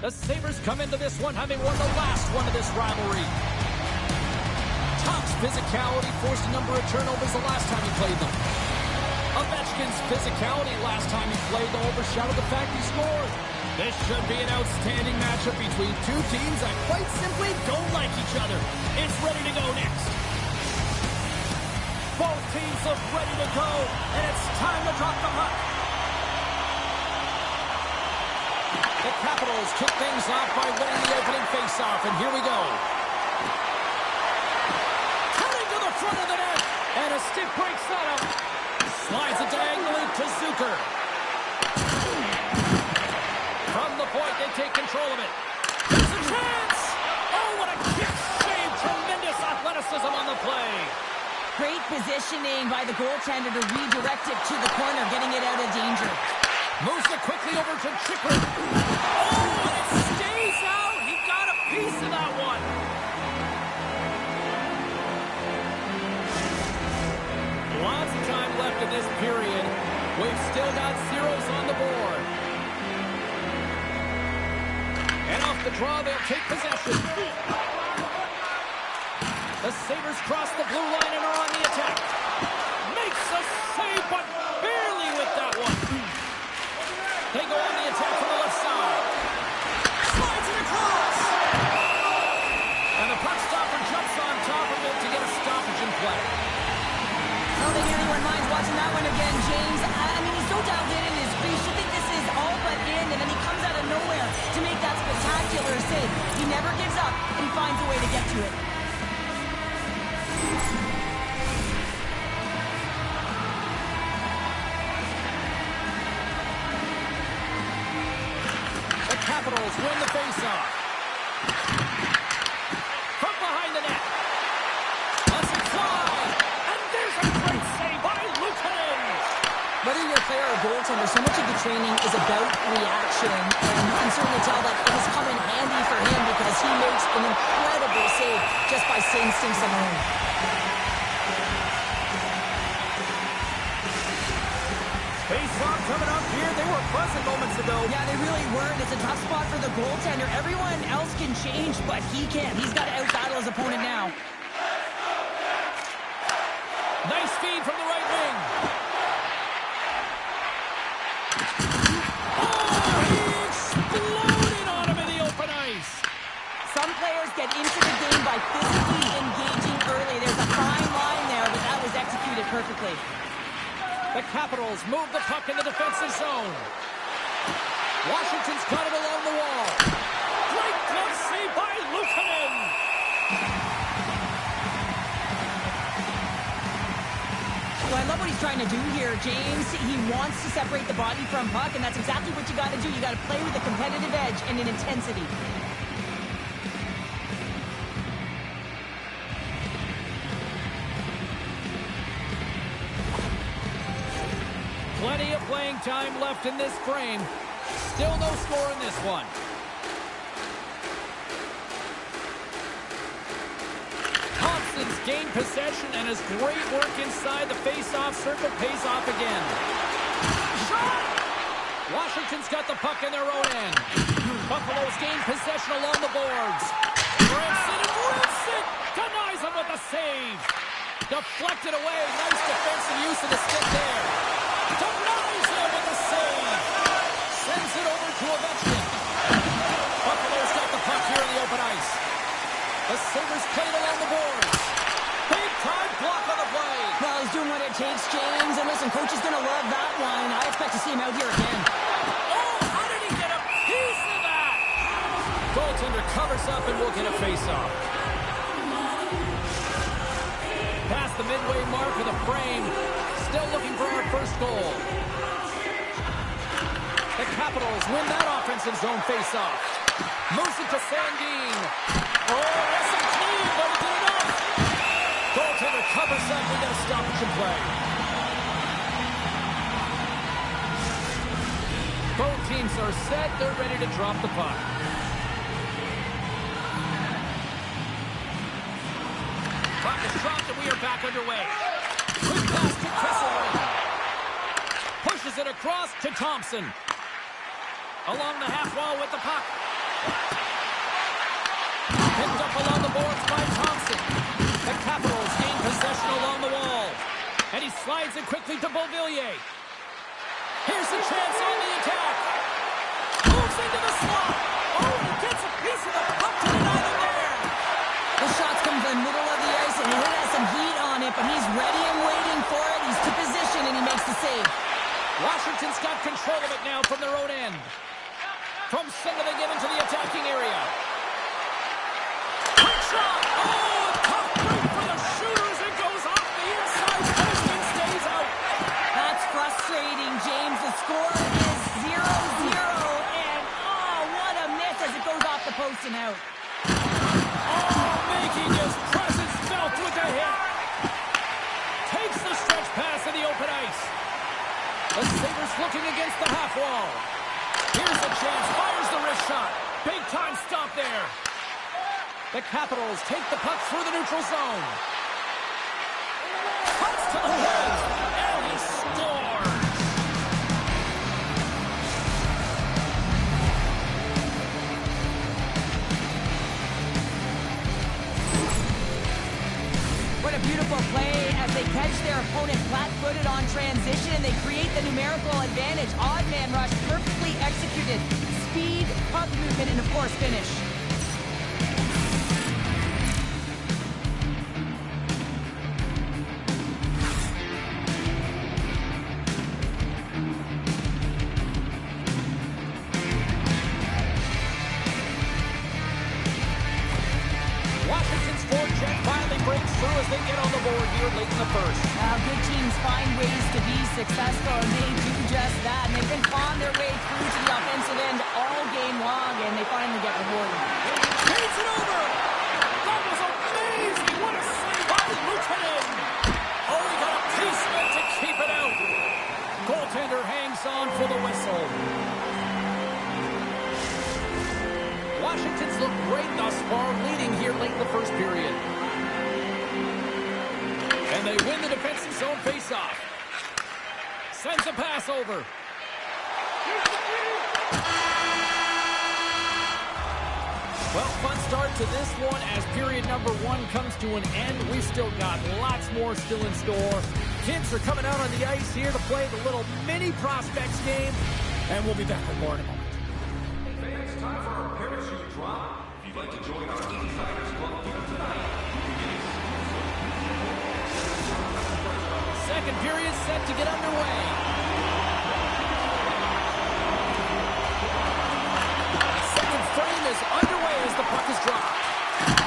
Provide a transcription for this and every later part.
The Sabres come into this one having won the last one of this rivalry. Tom's physicality forced a number of turnovers the last time he played them. Ovechkin's physicality last time he played though overshadowed the fact he scored. This should be an outstanding matchup between two teams that quite simply don't like each other. It's ready to go next. Both teams look ready to go, and it's time to drop the puck. The Capitals kick things off by winning the opening faceoff, and here we go. Cutting to the front of the net, and a stick breaks that up. Slides it diagonally to Zucker. From the point, they take control of it. There's a chance! Oh, what a kick save! Tremendous athleticism on the play. Great positioning by the goaltender to redirect it to the corner, getting it out of danger. Moves it quickly over to Chikrin. Oh, and it stays out! He got a piece of that one. Lots of time left in this period. We've still got zeros on the board. And off the draw, they'll take possession. The Sabres cross the blue line and are on the attack. Makes a save, but barely with that one. They go on the attack from the left side. Slides it across. And the puck stopper jumps on top of it to get a stoppage in play. I don't think anyone minds watching that one again, James. I mean, he's so dialed in his crease. You think this is all but in, and then he comes out of nowhere to make that spectacular save. He never gives up, and he finds a way to get to it. The Capitals win the faceoff. From behind the net. Lets it fly. And there's a great save by Luukkonen. Whether you're a player or a goaltender, so much of the training is about reaction, and you can certainly tell that it has come in handy for him because he makes an incredible save just by instincts alone. Face-off coming up here. They were pleasant moments ago. Yeah, they really weren't. It's a tough spot for the goaltender. Everyone else can change, but he can't. He's got to out-battle his opponent now. Nice feed from the right wing. Oh, he exploded on him in the open ice. Some players get into the game by physically engaging early. There's a fine line there, but that was executed perfectly. The Capitals move the puck in the defensive zone. Washington's got it along the wall. Great glove save by Luukkonen. Well, I love what he's trying to do here, James. He wants to separate the body from puck, and that's exactly what you got to do. You got to play with a competitive edge and an intensity. Plenty of playing time left in this frame. Still no score in this one. Thompson's gained possession, and his great work inside the face-off circle pays off again. Shot! Washington's got the puck in their own end. Buffalo's gained possession along the boards. Grimson denies him with a save. Deflected away. Nice defensive use of the stick there. Denies him with a save. Sends it over to Ovechkin. Buffalo's got the puck here in the open ice. The Sabres play it along the boards. Big time block on the play. Well, he's doing what it takes, James. And listen, coach is going to love that one. I expect to see him out here again. Oh, how did he get a piece of that? Goaltender covers up and will get a face-off. Past the midway mark of the frame. Still looking for our first goal. The Capitals win that offensive zone face-off. Moves it to Sandin. Oh, that's a clean, but he did enough. Goaltender covers up. We got a stoppage in play. Both teams are set. They're ready to drop the puck. Puck is dropped and we are back underway. Quick pass to Kesselring. Pushes it across to Thompson. Along the half wall with the puck. Picked up along the boards by Thompson. The Capitals gain possession along the wall. And he slides it quickly to Beauvillier. Here's a chance on the attack. Moves into the slot. Oh, he gets a piece of the puck to deny them there. The shots come from the middle of the ice, and he has some heat on it, but he's ready and waiting for it. He's to position, and he makes the save. Washington's got control of it now from their own end. From center, they get into the attacking area. Quick shot! Oh, a tough break for the shooters. It goes off the inside post and stays out. That's frustrating, James. The score is 0-0, and oh, what a miss as it goes off the post and out. Oh, making his presence felt with a hit. Takes the stretch pass in the open ice. The Sabres looking against the half wall. Here's a chance. Fires the wrist shot. Big time stop there. The Capitals take the puck through the neutral zone. Cuts to the head. And he scores. What a beautiful play as they catch their opponent flat-footed on transition. They create the numerical advantage. Odd man rush, perfectly executed. Speed, puck movement, and of course, finish. Washington's forecheck finally breaks through as they get on the board here late in the first. Good teams find ways to be successful, and they do just that. And they've been clawing their way through to the offensive end all game long, and they finally get rewarded. Takes it over! That was amazing! What a save by Lieutenant! Oh, he got a piece of it to keep it out. Goaltender hangs on for the whistle. Washington's looked great thus far, leading here late in the first period. And they win the defensive zone faceoff. Sends a pass over. Well, fun start to this one as period number 1 comes to an end. We've still got lots more still in store. Kids are coming out on the ice here to play the little mini prospects game. And we'll be back with more in a moment. It's time for our parachute drop. If you'd like to join our Insiders Club here tonight, second period set to get underway. Second frame is underway as the puck is dropped.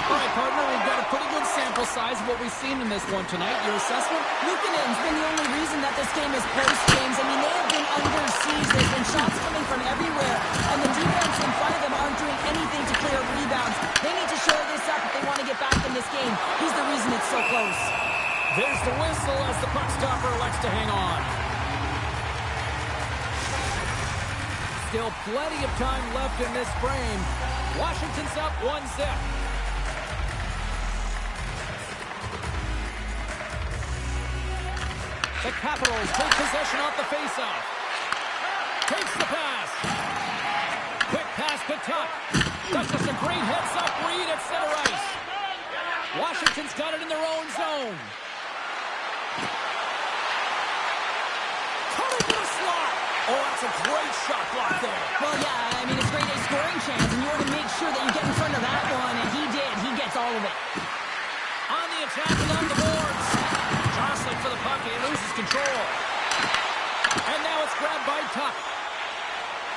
All right, partner, we've got a pretty good sample size of what we've seen in this one tonight. Your assessment? Luukkonen's been the only reason that this game is close, James. I mean, they have been under siege. There's been shots coming from everywhere, and the defense in front of them aren't doing anything to clear rebounds. They need to shore this up if they want to get back in this game. He's the reason it's so close. There's the whistle as the puck stopper elects to hang on. Still plenty of time left in this frame. Washington's up 1-0. The Capitals take possession off the faceoff. Takes the pass. Quick pass to Tuck. That's just a great heads-up read at center ice. Washington's got it in their own zone. Coming to the slot. Oh, that's a great shot block there. Well, yeah, I mean, it's great a scoring chance, and you want to make sure that you get in front of that one, and he did. He gets all of it. On the attack along the boards. Jostling for the puck, and he loses control. And now it's grabbed by Tuck.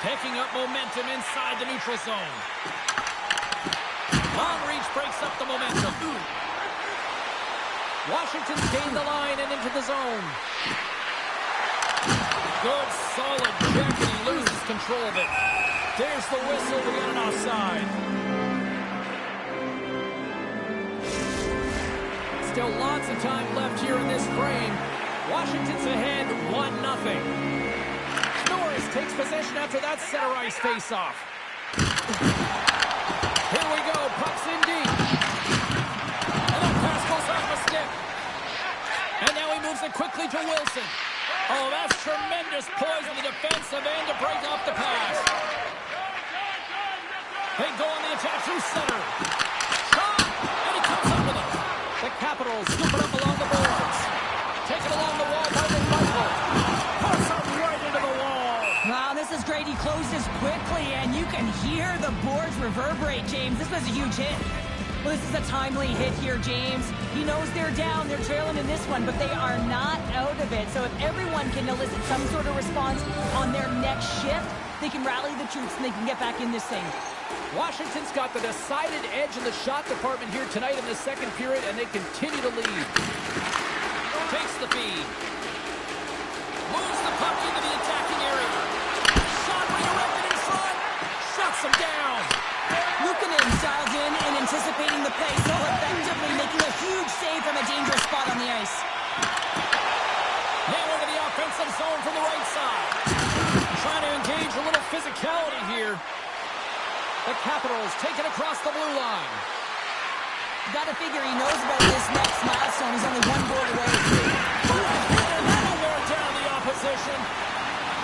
Picking up momentum inside the neutral zone. Long reach breaks up the momentum. Washington's gained the line and into the zone. Good, solid check, and he loses control of it. There's the whistle. We got an offside. Still lots of time left here in this frame. Washington's ahead 1-0. Norris takes possession after that center ice faceoff. Here we go. Puck's in deep. And that pass goes off a stick. And now he moves it quickly to Wilson. Oh, that's tremendous poise in the defensive end to break off the pass. They go on the attack through center. Shot! And he comes up with it. The Capitals scoop it up along the boards. Take it along the wall by the Michael. Puts it right into the wall. Wow, this is great. He closes quickly, and you can hear the boards reverberate, James. This was a huge hit. Well, this is a timely hit here, James. He knows they're down. They're trailing in this one, but they are not out of it. So if everyone can elicit some sort of response on their next shift, they can rally the troops and they can get back in this thing. Washington's got the decided edge in the shot department here tonight in the second period, and they continue to lead. Takes the feed. Moves the puck into the attacking area. Shot redirected in front. Shuts him down. Luukkonen dials in and anticipating the play, so effectively making a huge save from a dangerous spot on the ice. Now into the offensive zone from the right side. Trying to engage a little physicality here. The Capitals take it across the blue line. You gotta figure he knows about this next milestone. He's only one goal away. That'll wear down the opposition.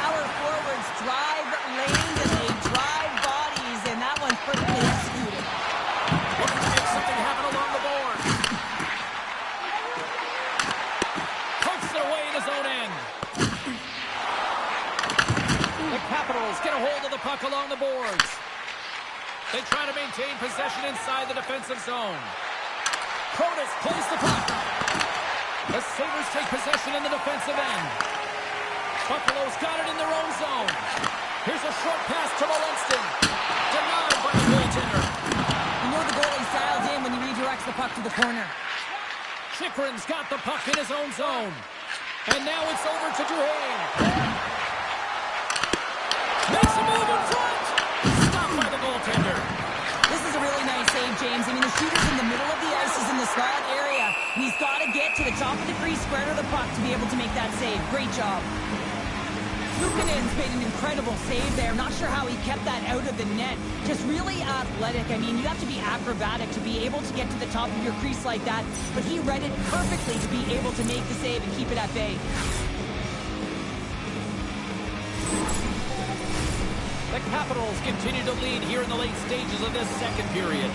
Our forwards drive lanes and they drive bodies, and that one's perfectly executed. Looking to make something happen along the board. Pokes it away in his own end. The Capitals get a hold of the puck along the boards. They try to maintain possession inside the defensive zone. Protas plays the puck. The Sabres take possession in the defensive end. Buffalo's got it in their own zone. Here's a short pass to Molinston. Denied by the goaltender. You know the goalie's dialed in when he redirects the puck to the corner. Chychrun's got the puck in his own zone. And now it's over to Duhaime. Makes a move in front. Stopped by the goaltender. This is a really nice save, James. I mean, the shooter's in the middle of the ice. He's in the slot area. And he's got to get to the top of the crease, square to the puck to be able to make that save. Great job. Luukkonen's made an incredible save there. I'm not sure how he kept that out of the net. Just really athletic. I mean, you have to be acrobatic to be able to get to the top of your crease like that. But he read it perfectly to be able to make the save and keep it at bay. The Capitals continue to lead here in the late stages of this second period.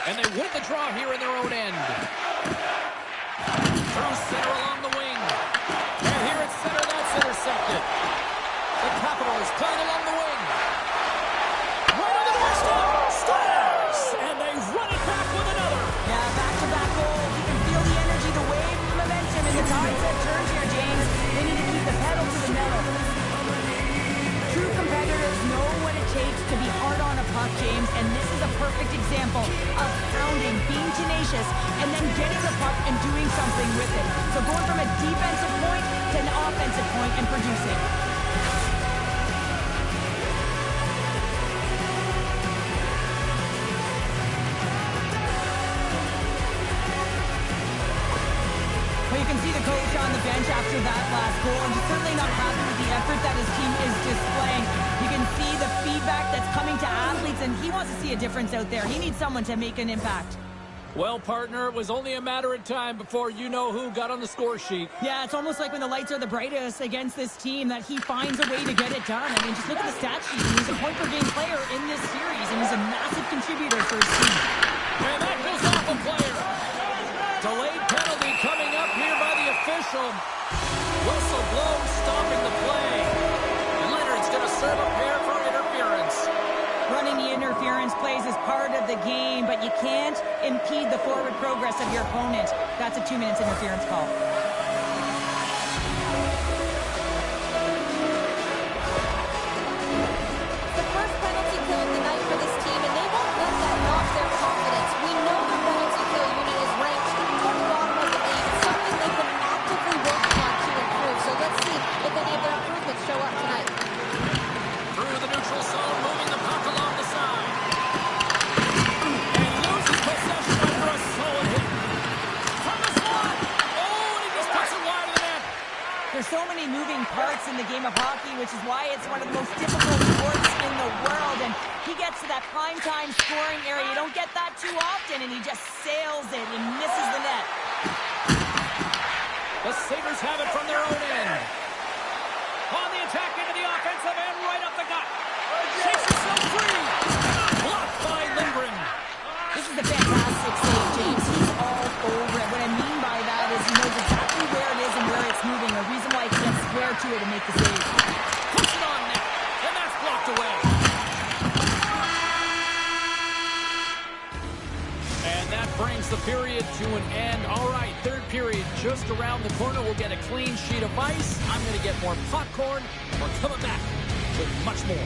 And they win the draw here in their own end. Through center along the wing. And here at center, that's intercepted. The Capitals playing along the wing. Right on the doorstep. Stars! And they run it back with another. Yeah, back-to-back goals. You can feel the energy, the wave, the momentum, and the tides have turned here, James. They need to keep the pedal to the metal. True competitors know what it takes to be hard on a puck, James, and this is a perfect example of pounding, being tenacious, and then getting the puck and doing something with it. So going from a defensive point to an offensive point and producing. Well, you can see the coach on the bench after that last goal, and he's certainly not happy with the effort that his team is displaying. You can see the feedback that's coming to athletes, and he wants to see a difference out there. He needs someone to make an impact. Well, partner, it was only a matter of time before you know who got on the score sheet. Yeah, it's almost like when the lights are the brightest against this team that he finds a way to get it done. I mean, just look at the stat sheet. He's a point-per-game player in this series, and he's a massive contributor for his team. And that goes off a player. Delayed penalty coming up here by the official. Whistle blows, stopping the play. Leonard's going to serve a pair for interference. Running the interference plays is part of the game, but you can't impede the forward progress of your opponent. That's a 2 minutes interference call. The first penalty kill of the night for this team, and they won't let that knock their confidence. We know their penalty kill unit is ranked toward the bottom of the league. It's something they've been actively working on to improve. So let's see if any of their improvements show up tonight. Through the neutral zone, moving the puck along the side. And he loses possession after a solid hit. From the slot. Oh, and he just puts it wide of the net. There's so many moving parts in the game of hockey, which is why it's one of the most difficult sports in the world. And he gets to that prime-time scoring area. You don't get that too often, and he just sails it and misses the net. The Sabres have it from their own end. Oh, to it and make the save. Puts it on net, and that's blocked away. And that brings the period to an end. All right, third period just around the corner. We'll get a clean sheet of ice. I'm going to get more popcorn. We're coming back with much more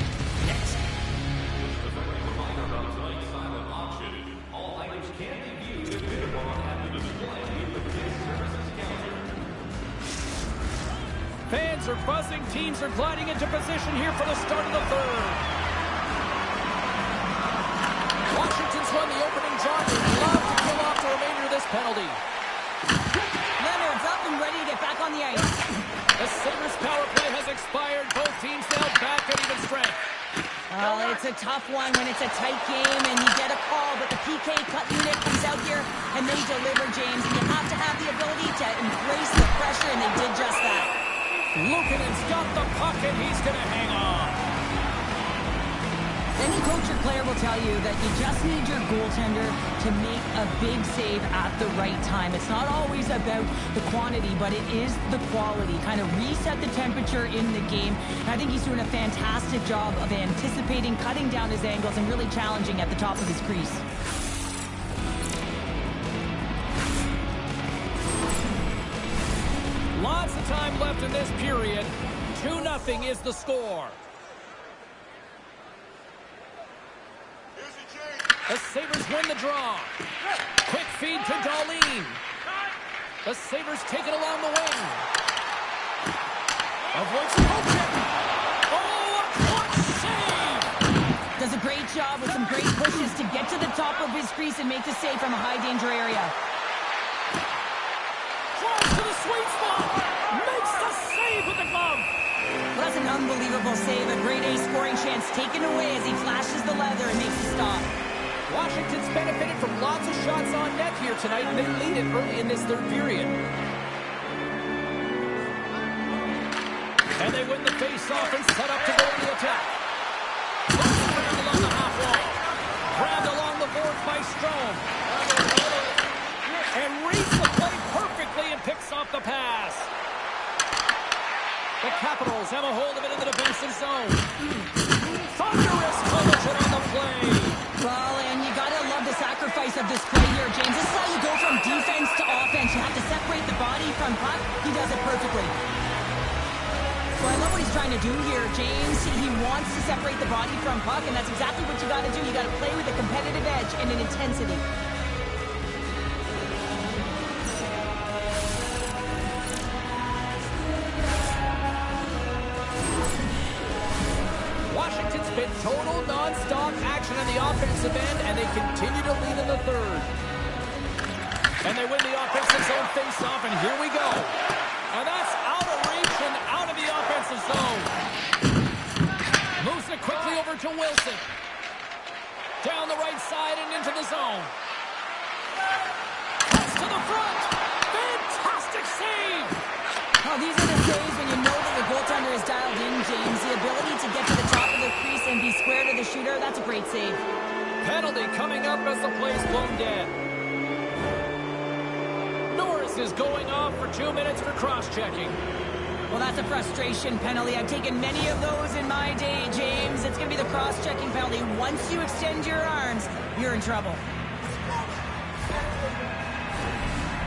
next. The friendly reminder about tonight's silent auction. All items can be viewed and bid upon at the display in the gift services counter. Fans are buzzing. Teams are gliding into position here for the start of the third. Washington's won the opening draw. They'd love to kill off the remainder of this penalty. Leonard's up and ready to get back on the ice. The Sabres power play has expired. Both teams now back at even strength. Well, it's a tough one when it's a tight game and you get a call, but the PK cut unit comes out here and they deliver, James. And you have to have the ability to embrace the pressure, and they did just that. Luukkonen's got the puck, and he's going to hang on. Any coach or player will tell you that you just need your goaltender to make a big save at the right time. It's not always about the quantity, but it is the quality. Kind of reset the temperature in the game. And I think he's doing a fantastic job of anticipating, cutting down his angles, and really challenging at the top of his crease. Lots of time left in this period. 2-0 is the score. The Sabres win the draw. Quick feed to Darlene. The Sabres take it along the wing. Avoids the poke check. Oh, a clutch save! Does a great job with some great pushes to get to the top of his crease and make the save from a high-danger area. Drives to the sweet spot. Makes the save with the glove. Well, that's an unbelievable save. A grade A scoring chance taken away as he flashes the leather and makes the stop. Washington's benefited from lots of shots on net here tonight, and they lead it early in this third period. And they win the face-off and set up to go to the attack. Grabbed along the half wall. Grabbed along the boards by Strome. And reads the play perfectly and picks off the pass. The Capitals have a hold of it in the defensive zone. Thunderous collision on the play. Well, and you gotta love the sacrifice of this play here, James. This is how you go from defense to offense. You have to separate the body from puck. He does it perfectly. So I love what he's trying to do here, James. He wants to separate the body from puck, and that's exactly what you gotta do. You gotta play with a competitive edge and an intensity. Washington's been total non-stop action on the offensive end, and they continue to lead in the third. And they win the offensive zone face-off, and here we go. And that's out of reach and out of the offensive zone. Moves it quickly over to Wilson. Down the right side and into the zone. Cuts to the front. Fantastic save. Oh, these are the saves when you know that your goaltender is dialed in, James. The ability to get to the top of the crease and be square to the shooter, that's a great save. Penalty coming up as the play's blown dead. Norris is going off for 2 minutes for cross-checking. Well, that's a frustration penalty. I've taken many of those in my day, James. It's going to be the cross-checking penalty. Once you extend your arms, you're in trouble.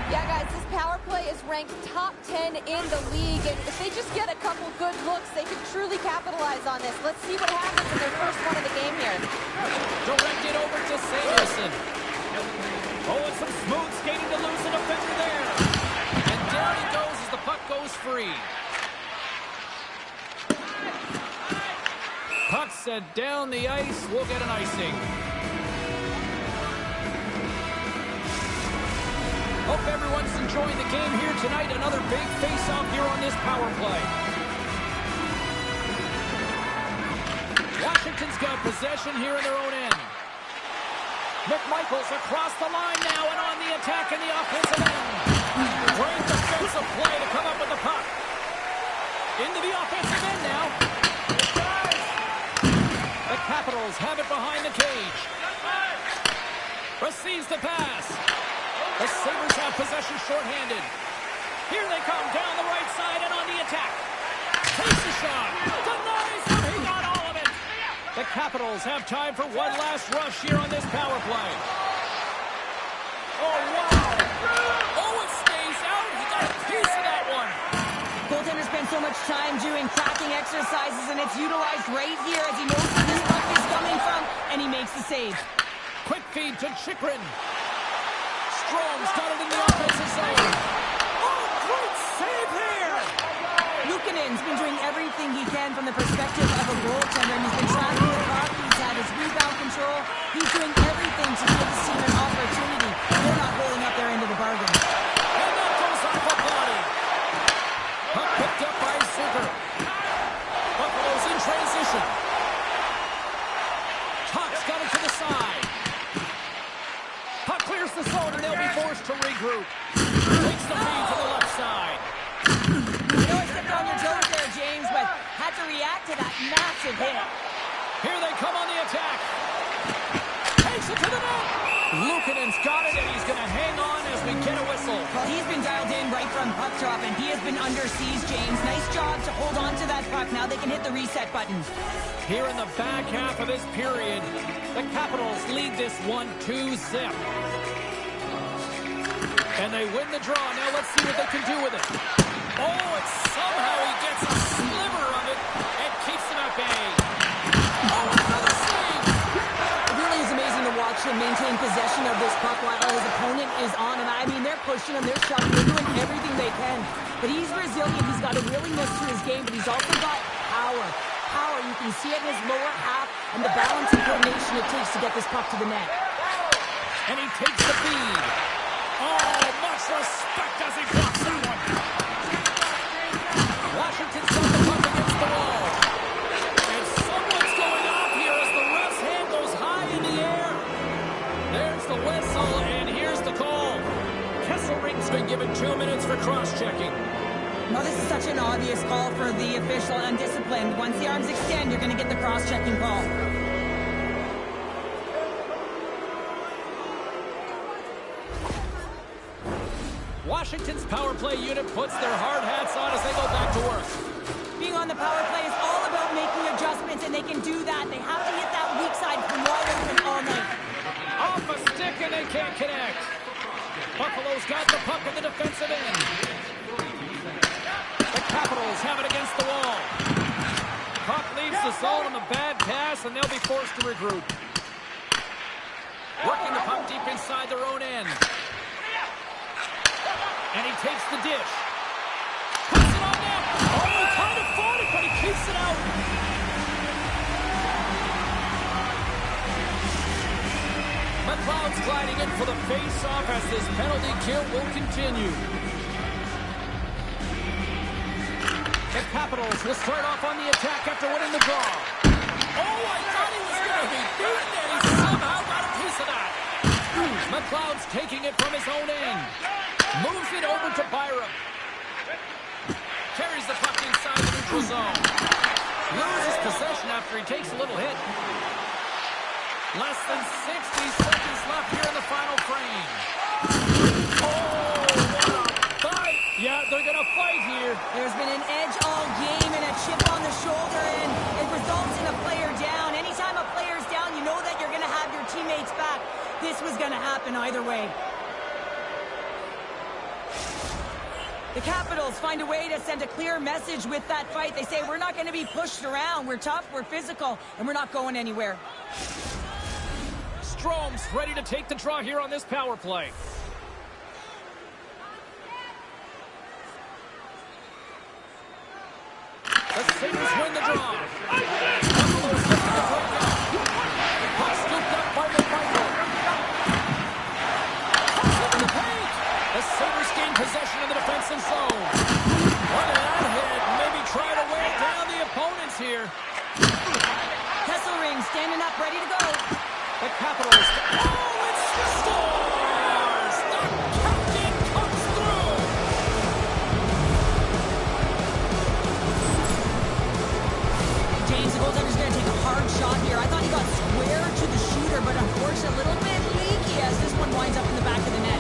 Yeah, guys, this power play is ranked top 10 in the league, and if they just get a couple good looks, they could truly capitalize on this. Let's see what happens in their first one of the game here. Directed over to Sanderson. Oh, and some smooth skating to lose a defender there. And down he goes as the puck goes free. Puck set down the ice. We'll get an icing. Hope everyone's enjoying the game here tonight. Another big face-off here on this power play. Washington's got possession here in their own end. McMichael's across the line now and on the attack in the offensive end. Great defensive play to come up with the puck. Into the offensive end now. The Capitals have it behind the cage. Receives the pass. The Sabres have possession shorthanded. Here they come down the right side and on the attack. The Capitals have time for one last rush here on this power play. Oh, wow. Oh, it stays out. He got a piece of that one. Goaltender spends so much time doing cracking exercises, and it's utilized right here as he knows where this puck is coming from, and he makes the save. Quick feed to Chychrun. Strom's got it in the offensive zone. Oh, great save here. Luukkonen's been doing everything he can from the perspective of a goaltender, and he's been tracking the puck. He's had his rebound control. He's doing everything to give his team an opportunity. They're not holding up their end of the bargain. And that goes off a body. Puck picked up by Zucker. Buffalo's in transition. Tuck's got it to the side. Puck clears the zone, and they'll be forced to regroup. Takes the feed to the left side. I know I stepped on your toes there, James, but had to react to that massive hit. Here they come on the attack. Takes it to the net. Luukkonen's got it, and he's going to hang on as we get a whistle. Well, he's been dialed in right from puck drop, and he has been under siege, James. Nice job to hold on to that puck. Now they can hit the reset button. Here in the back half of this period, the Capitals lead this 1-2 zip. And they win the draw. Now let's see what they can do with it. Oh, and somehow he gets a sliver of it and keeps them at bay. Oh, another save! It really is amazing to watch him maintain possession of this puck while his opponent is on him. I mean, they're pushing him, they're shoving, they're doing everything they can. But he's resilient. He's got a willingness to his game, but he's also got power. Power, you can see it in his lower half and the balance and coordination it takes to get this puck to the net. And he takes the feed. Oh, much respect as he blocks that one. Washington's got the puck against the wall. And someone's going off here as the ref's hand goes high in the air. There's the whistle, and here's the call. Kesselring's been given 2 minutes for cross-checking. No, this is such an obvious call for the official, undisciplined. Once the arms extend, you're going to get the cross-checking call. Washington's power play unit puts their hard hats on as they go back to work. Being on the power play is all about making adjustments, and they can do that. They have to hit that weak side from wide open all night. Off a stick, and they can't connect. Buffalo's got the puck at the defensive end. The Capitals have it against the wall. Puck leaves the zone on the bad pass, and they'll be forced to regroup. Working the puck deep inside their own end. And he takes the dish. Puts it on net. Oh, he kind of fought it, but he keeps it out. McLeod's gliding in for the face-off as this penalty kill will continue. The Capitals will start off on the attack after winning the draw. Oh, I thought he was going to be beaten, and he somehow got a piece of that. McLeod's taking it from his own end. Moves it over to Byram. Carries the puck inside the neutral zone. Loses possession after he takes a little hit. Less than 60 seconds left here in the final frame. Oh, what a fight! Yeah, they're going to fight here. There's been an edge all game and a chip on the shoulder, and it results in a player down. Anytime a player's down, you know that you're going to have your teammates back. This was going to happen either way. The Capitals find a way to send a clear message with that fight. They say, we're not going to be pushed around. We're tough, we're physical, and we're not going anywhere. Strom's ready to take the draw here on this power play. The Sabres win the draw. Buffalo's looking to break out. Puck scooped up by McMichael. Puck's up in the paint. The Sabres gain possession of the defensive zone. What an out-hit. Maybe try to wear down the opponents here. Kesselring standing up, ready to go. The Capitals. Oh, it's scores! The captain comes through! James, the goaltender's going to take a hard shot here. I thought he got square to the shooter, but unfortunately a little bit leaky as this one winds up in the back of the net.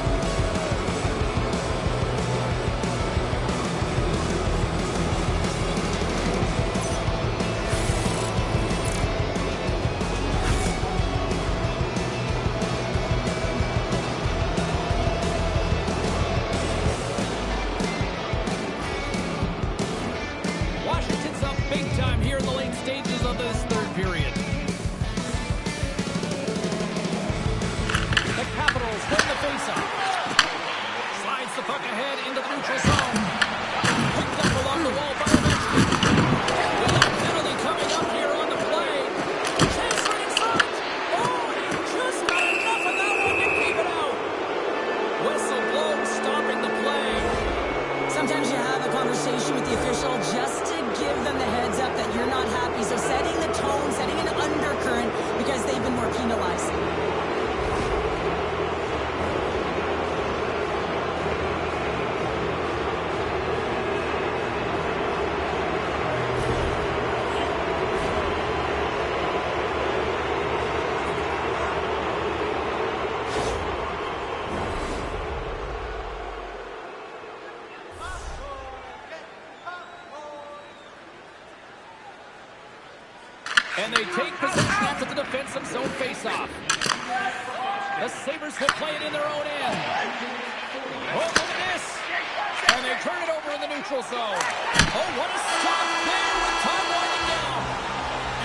stages of this third period. The Capitals win the faceoff. Slides the puck ahead into the neutral zone. Picked up along the wall by Ovechkin. Penalty coming up here on the play. Chaser in front. Oh, he just got enough of that one to keep it out. Whistle blown, stopping the play. Sometimes you have a conversation with the official just to give them the heads up that you're not happy. So setting the tone, setting an undercurrent because they've been more penalized. And they take possession after the defensive zone faceoff. The Sabres will play it in their own end. Oh, look at this. And they turn it over in the neutral zone. Oh, what a stop there with time winding down.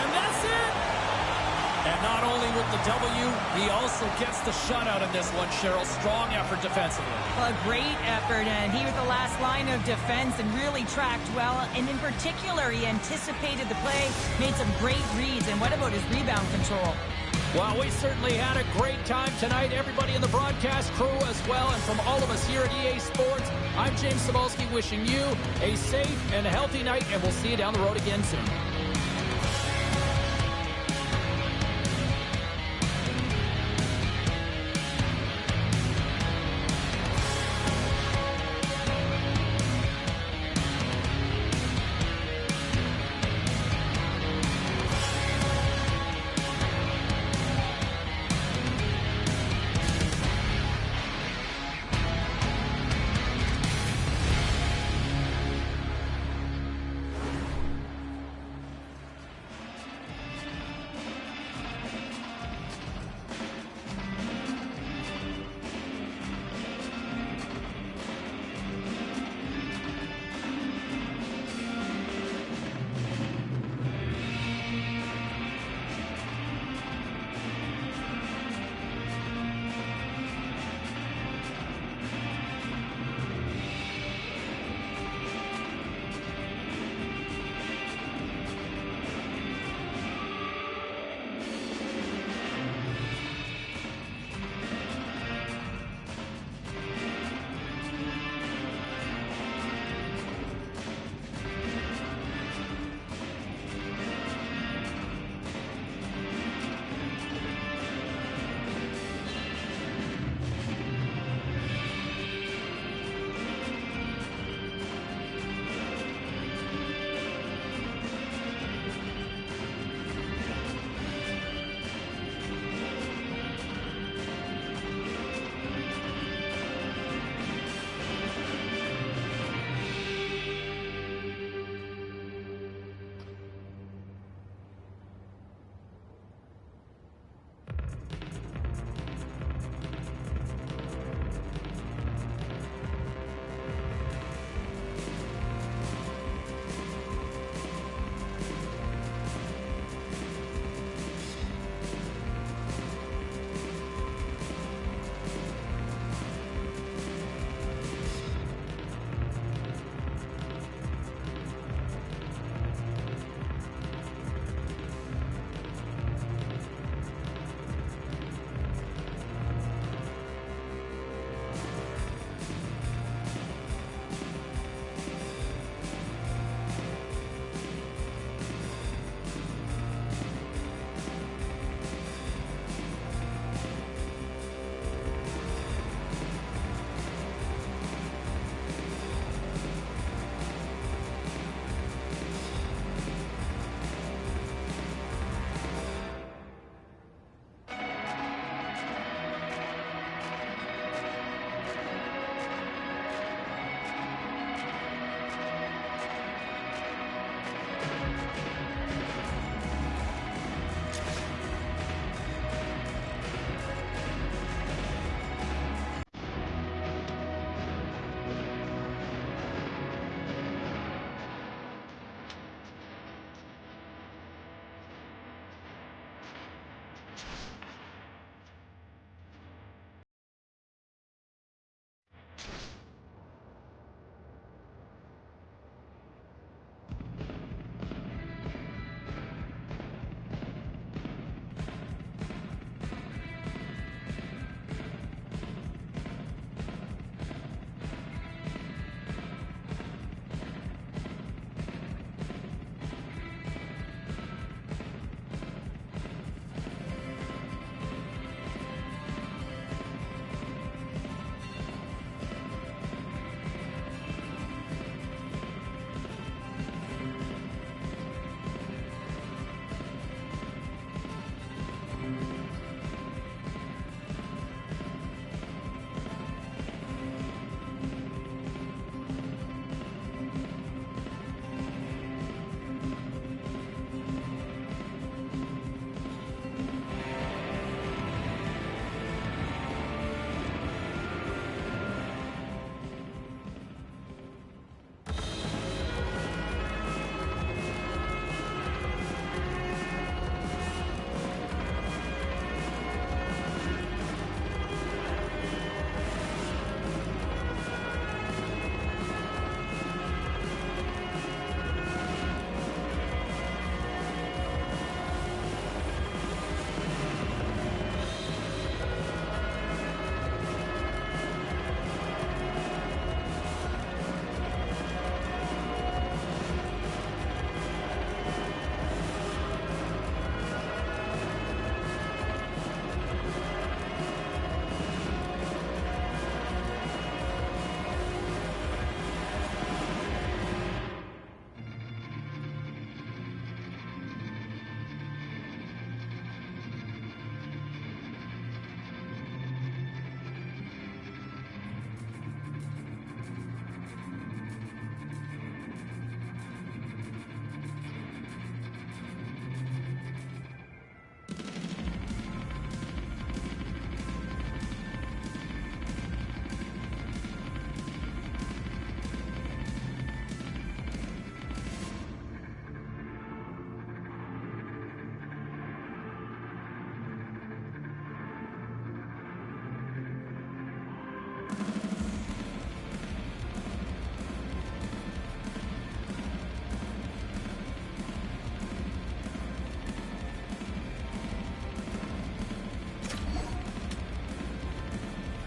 And that's it. And not only with the W, he also gets the shutout in this one, Cheryl. Strong effort defensively. Well, a great effort, and he was the last line of defense and really tracked well. And in particular, he anticipated the play, made some great reads. And what about his rebound control? Well, we certainly had a great time tonight. Everybody in the broadcast crew as well. And from all of us here at EA Sports, I'm James Cebulski wishing you a safe and healthy night, and we'll see you down the road again soon.